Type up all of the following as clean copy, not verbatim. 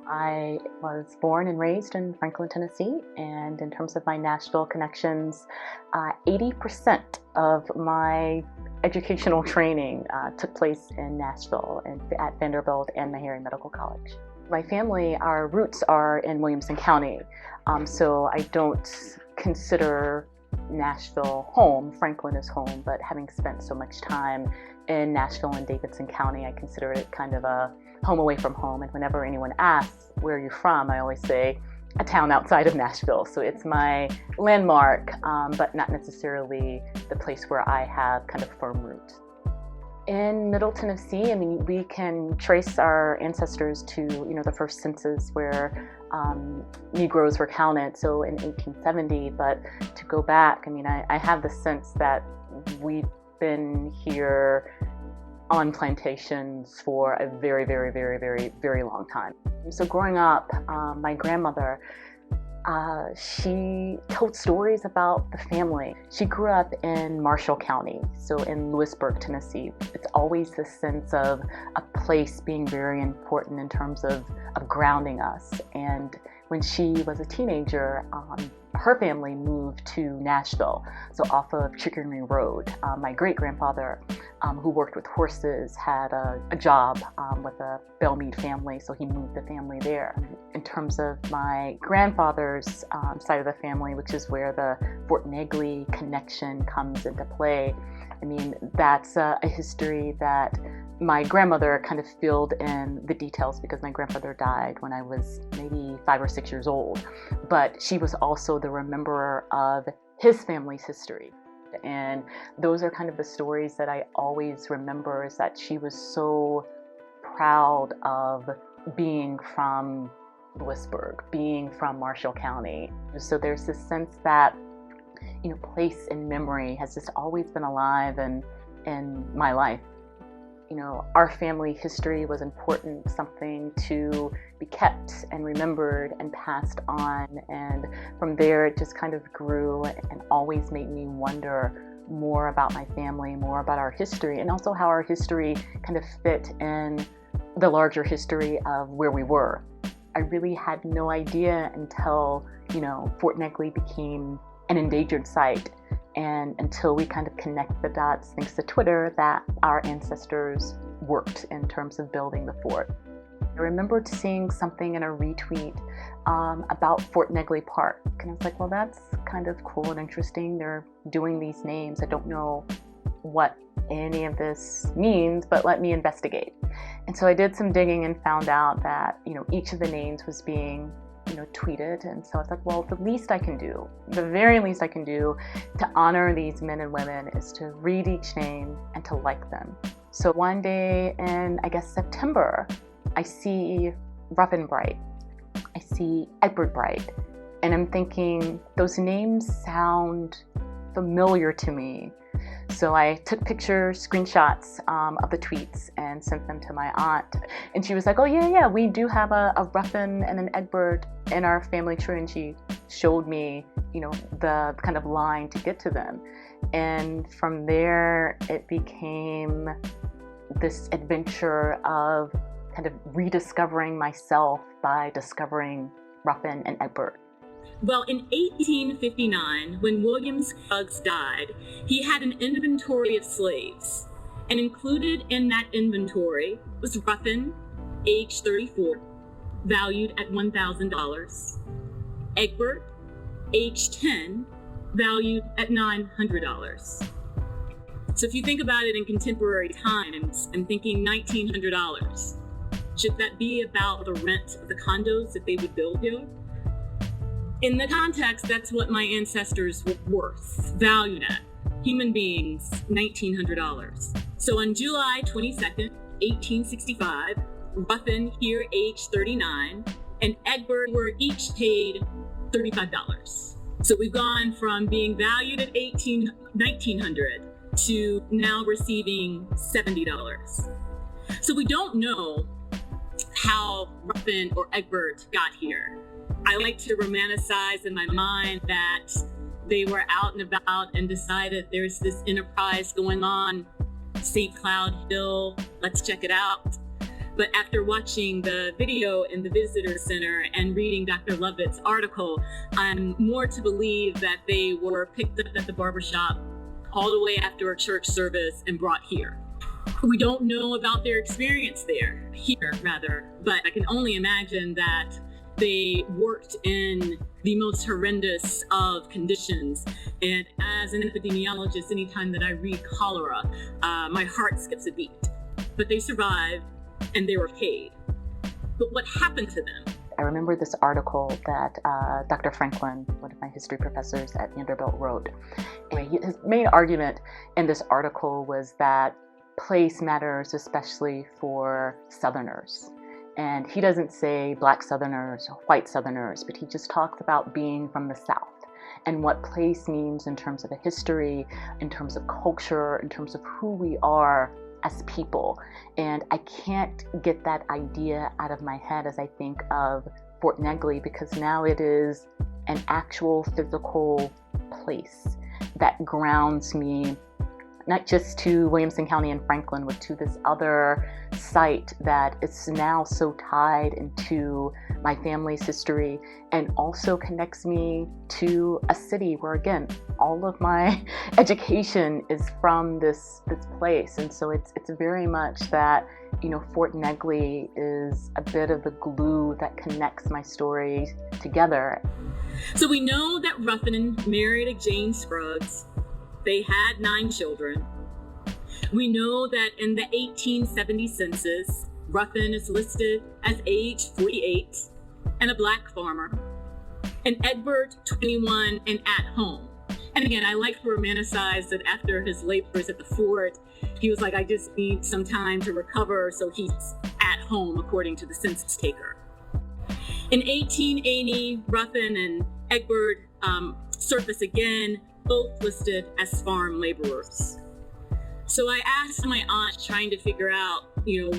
I was born and raised in Franklin, Tennessee, and in terms of my Nashville connections, 80% of my educational training took place in Nashville and at Vanderbilt and Meharry Medical College. My family, our roots are in Williamson County, so I don't consider Nashville home. Franklin is home, but having spent so much time in Nashville and Davidson County, I consider it kind of a home away from home. And whenever anyone asks, where are you from? I always say a town outside of Nashville. So it's my landmark, but not necessarily the place where I have kind of firm roots. In Middle Tennessee, I mean, we can trace our ancestors to, the first census where Negroes were counted, so in 1870. But to go back, I mean, I have the sense that we've been here on plantations for a very, very, very, very, very long time. So growing up, my grandmother, she told stories about the family. She grew up in Marshall County, so in Lewisburg, Tennessee. It's always this sense of a place being very important in terms of grounding us. And when she was a teenager, her family moved to Nashville, so off of Chickering Road. My great-grandfather, who worked with horses, had a job with a Bellmead family, so he moved the family there. In terms of my grandfather's side of the family, which is where the Fort Negley connection comes into play, I mean, that's a history that my grandmother kind of filled in the details because my grandfather died when I was maybe 5 or 6 years old. But she was also the rememberer of his family's history. And those are kind of the stories that I always remember, is that she was so proud of being from Lewisburg, being from Marshall County. So there's this sense that, place and memory has just always been alive in my life. Our family history was important, something to be kept and remembered and passed on. And from there, it just kind of grew and always made me wonder more about my family, more about our history, and also how our history kind of fit in the larger history of where we were. I really had no idea until, Fort Negley became an endangered site. And until we kind of connect the dots, thanks to Twitter, that our ancestors worked in terms of building the fort. I remembered seeing something in a retweet about Fort Negley Park. And I was like, well, that's kind of cool and interesting. They're doing these names. I don't know what any of this means, but let me investigate. And so I did some digging and found out that, each of the names was being tweeted. And so I was like, well, the least I can do, the very least I can do to honor these men and women is to read each name and to like them. So one day in, I guess, September, I see Ruffin Bright. I see Egbert Bright. And I'm thinking, those names sound familiar to me. So I took pictures, screenshots of the tweets and sent them to my aunt. And she was like, oh, yeah, we do have a Ruffin and an Egbert in our family tree. And she showed me, the kind of line to get to them. And from there, it became this adventure of kind of rediscovering myself by discovering Ruffin and Egbert. Well, in 1859, when William Scruggs died, he had an inventory of slaves, and included in that inventory was Ruffin, age 34, valued at $1,000, Egbert, age 10, valued at $900. So if you think about it in contemporary times, I'm thinking $1,900. Should that be about the rent of the condos that they would build here? In the context, that's what my ancestors were worth, valued at. Human beings, $1,900. So on July 22nd, 1865, Ruffin, here age 39, and Egbert were each paid $35. So we've gone from being valued at $1,900 to now receiving $70. So we don't know how Ruffin or Egbert got here. I like to romanticize in my mind that they were out and about and decided there's this enterprise going on, St. Cloud Hill, let's check it out. But after watching the video in the visitor center and reading Dr. Lovett's article, I'm more to believe that they were picked up at the barbershop all the way after a church service and brought here. We don't know about their experience here, but I can only imagine that they worked in the most horrendous of conditions. And as an epidemiologist, anytime that I read cholera, my heart skips a beat. But they survived and they were paid. But what happened to them? I remember this article that Dr. Franklin, one of my history professors at Vanderbilt, wrote. And his main argument in this article was that place matters especially for Southerners. And he doesn't say Black Southerners or white Southerners, but he just talks about being from the South and what place means in terms of a history, in terms of culture, in terms of who we are as people. And I can't get that idea out of my head as I think of Fort Negley, because now it is an actual physical place that grounds me not just to Williamson County and Franklin, but to this other site that is now so tied into my family's history, and also connects me to a city where, again, all of my education is from this place. And so it's very much that, Fort Negley is a bit of the glue that connects my story together. So we know that Ruffin married a Jane Scruggs. They had 9 children. We know that in the 1870 census, Ruffin is listed as age 48 and a Black farmer, and Egbert 21 and at home. And again, I like to romanticize that after his labors at the fort, he was like, I just need some time to recover, so he's at home according to the census taker. In 1880, Ruffin and Egbert surface again, both listed as farm laborers. So I asked my aunt, trying to figure out,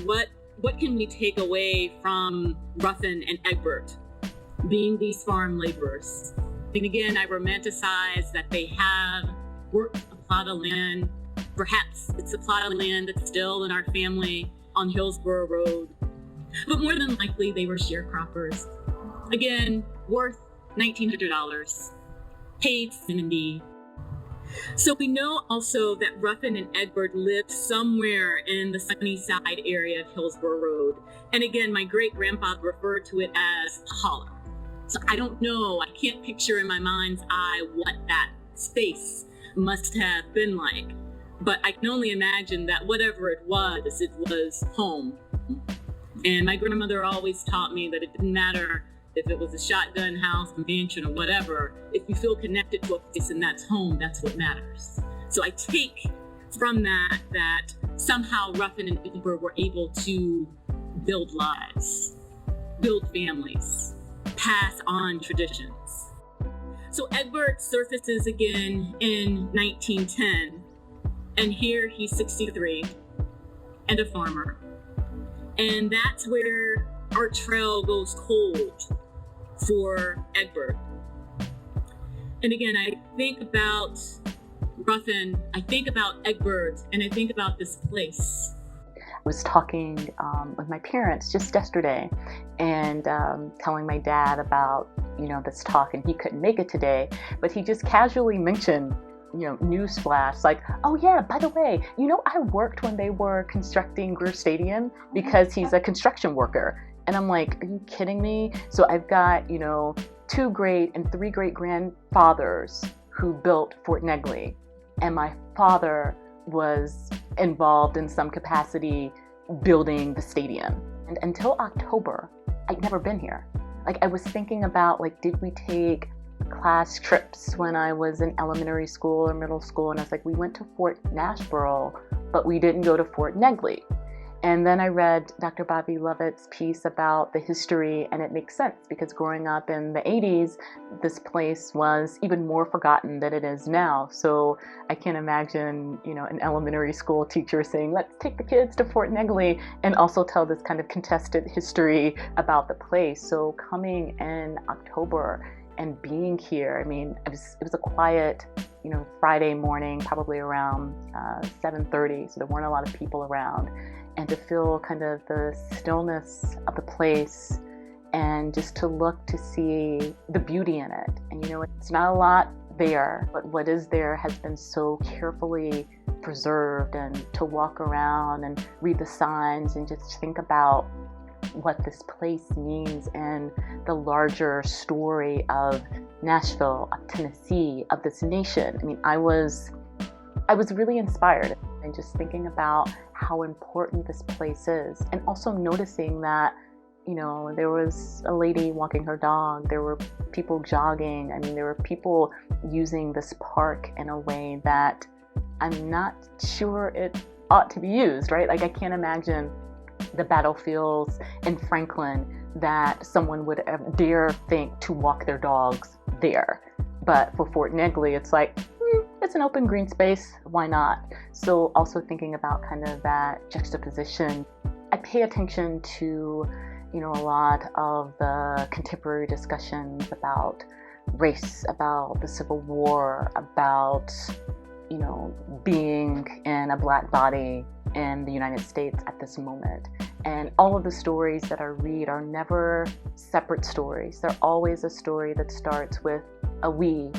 what can we take away from Ruffin and Egbert being these farm laborers? And again, I romanticize that they have worked a plot of land. Perhaps it's a plot of land that's still in our family on Hillsborough Road. But more than likely, they were sharecroppers. Again, worth $1,900, paid $70. So we know also that Ruffin and Egbert lived somewhere in the Sunnyside area of Hillsborough Road. And again, my great-grandfather referred to it as a hollow. So I don't know, I can't picture in my mind's eye what that space must have been like. But I can only imagine that whatever it was home. And my grandmother always taught me that it didn't matter if it was a shotgun house, a mansion, or whatever. If you feel connected to a place and that's home, that's what matters. So I take from that somehow Ruffin and Egbert were able to build lives, build families, pass on traditions. So Egbert surfaces again in 1910, and here he's 63 and a farmer. And that's where our trail goes cold for Egbert. And again, I think about Ruffin, I think about Egbert, and I think about this place. I was talking with my parents just yesterday and telling my dad about, this talk, and he couldn't make it today, but he just casually mentioned, newsflash, like, oh yeah, by the way, I worked when they were constructing Greer Stadium because he's a construction worker. And I'm like, are you kidding me? So I've got, 2 great and 3 great grandfathers who built Fort Negley. And my father was involved in some capacity building the stadium. And until October, I'd never been here. Like, I was thinking about, did we take class trips when I was in elementary school or middle school? And I was like, we went to Fort Nashboro, but we didn't go to Fort Negley. And then I read Dr. Bobby Lovett's piece about the history, and it makes sense because growing up in the 80s, this place was even more forgotten than it is now. So I can't imagine, an elementary school teacher saying, let's take the kids to Fort Negley and also tell this kind of contested history about the place. So coming in October and being here, it was a quiet Friday morning, probably around 7:30, so there weren't a lot of people around, and to feel kind of the stillness of the place and just to look to see the beauty in it. And it's not a lot there, but what is there has been so carefully preserved, and to walk around and read the signs and just think about what this place means in the larger story of Nashville, of Tennessee, of this nation. I mean, I was really inspired, and just thinking about how important this place is, and also noticing that there was a lady walking her dog, there were people jogging. I mean, there were people using this park in a way that I'm not sure it ought to be used, right? Like, I can't imagine the battlefields in Franklin that someone would dare think to walk their dogs there. But for Fort Negley, it's like, it's an open green space, why not? So also thinking about kind of that juxtaposition. I pay attention to a lot of the contemporary discussions about race, about the Civil War, about being in a Black body in the United States at this moment. And all of the stories that I read are never separate stories. They're always a story that starts with a we,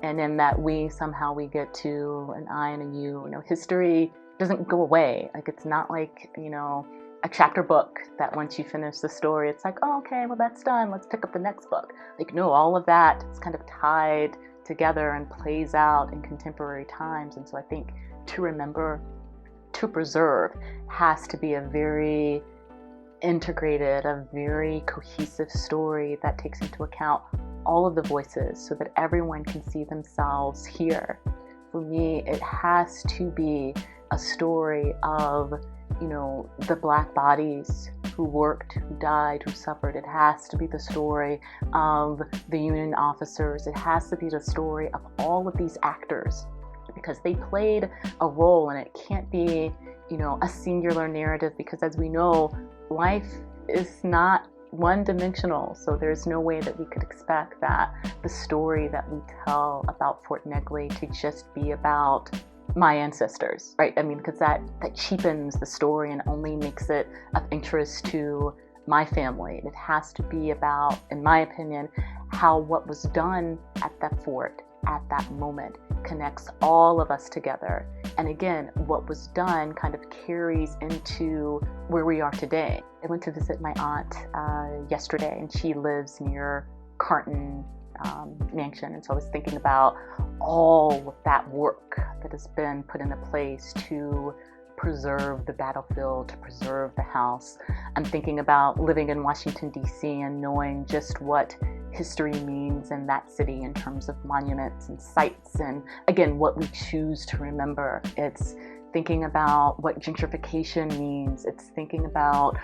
and in that we, somehow we get to an I and a you. History doesn't go away. Like, it's not like, a chapter book that once you finish the story, it's like, oh, okay, well, that's done. Let's pick up the next book. Like, no, all of that is kind of tied together and plays out in contemporary times. And so I think to remember, to preserve, has to be a very integrated, a very cohesive story that takes into account all of the voices so that everyone can see themselves here. For me, it has to be a story of the Black bodies who worked, who died, who suffered. It has to be the story of the Union officers. It has to be the story of all of these actors, because they played a role, and it can't be, a singular narrative, because as we know, life is not one-dimensional. So there's no way that we could expect that the story that we tell about Fort Negley to just be about my ancestors, right? I mean, because that cheapens the story and only makes it of interest to my family. It has to be about, in my opinion, how what was done at that fort at that moment connects all of us together. And again, what was done kind of carries into where we are today. I went to visit my aunt yesterday, and she lives near Carton Mansion. And so I was thinking about all of that work that has been put into place to preserve the battlefield, to preserve the house. I'm thinking about living in Washington, D.C. and knowing just what history means in that city in terms of monuments and sites, and again, what we choose to remember. It's thinking about what gentrification means. It's thinking about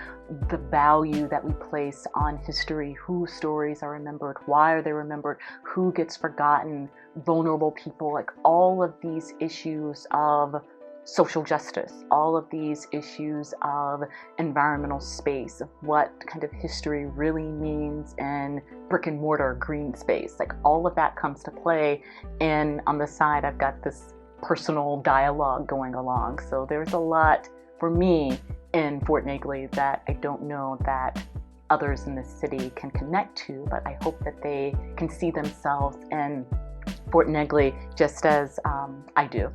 the value that we place on history, whose stories are remembered, why are they remembered, who gets forgotten, vulnerable people, like all of these issues of social justice, all of these issues of environmental space, of what kind of history really means in brick and mortar green space. Like all of that comes to play. And on the side, I've got this personal dialogue going along. So there's a lot for me in Fort Negley that I don't know that others in the city can connect to, but I hope that they can see themselves in Fort Negley just as I do.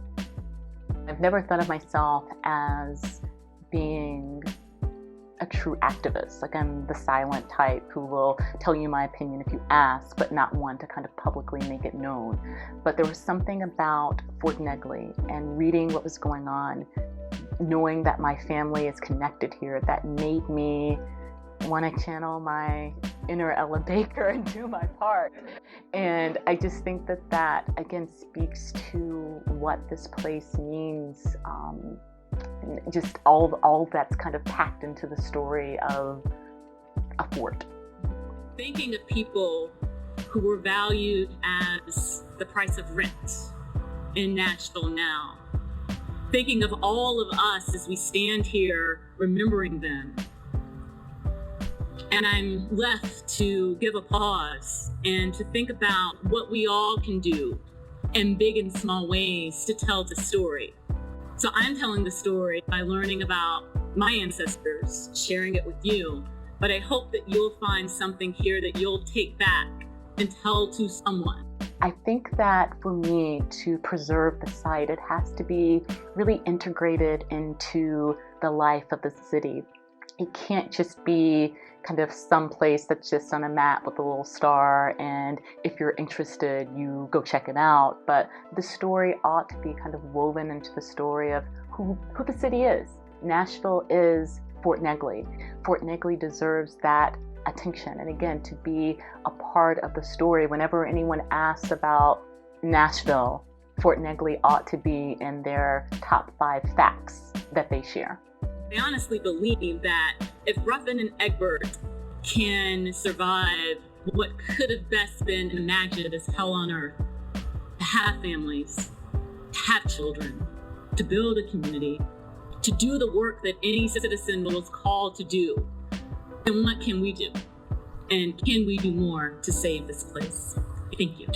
I've never thought of myself as being a true activist. Like I'm the silent type who will tell you my opinion if you ask, but not one to kind of publicly make it known. But there was something about Fort Negley and reading what was going on, knowing that my family is connected here, that made me want to channel my inner Ella Baker and do my part. And I just think that that again speaks to what this place means, just all that's kind of packed into the story of a fort. Thinking of people who were valued as the price of rent in Nashville now, thinking of all of us as we stand here remembering them. And I'm left to give a pause and to think about what we all can do in big and small ways to tell the story. So I'm telling the story by learning about my ancestors, sharing it with you, but I hope that you'll find something here that you'll take back and tell to someone. I think that for me to preserve the site, it has to be really integrated into the life of the city. It can't just be kind of some place that's just on a map with a little star, and if you're interested, you go check it out. But the story ought to be kind of woven into the story of who the city is. Nashville is Fort Negley. Fort Negley deserves that attention, and again, to be a part of the story. Whenever anyone asks about Nashville, Fort Negley ought to be in their top 5 facts that they share. I honestly believe that if Ruffin and Egbert can survive what could have best been imagined as hell on earth, to have families, to have children, to build a community, to do the work that any citizen was called to do, then what can we do? And can we do more to save this place? Thank you.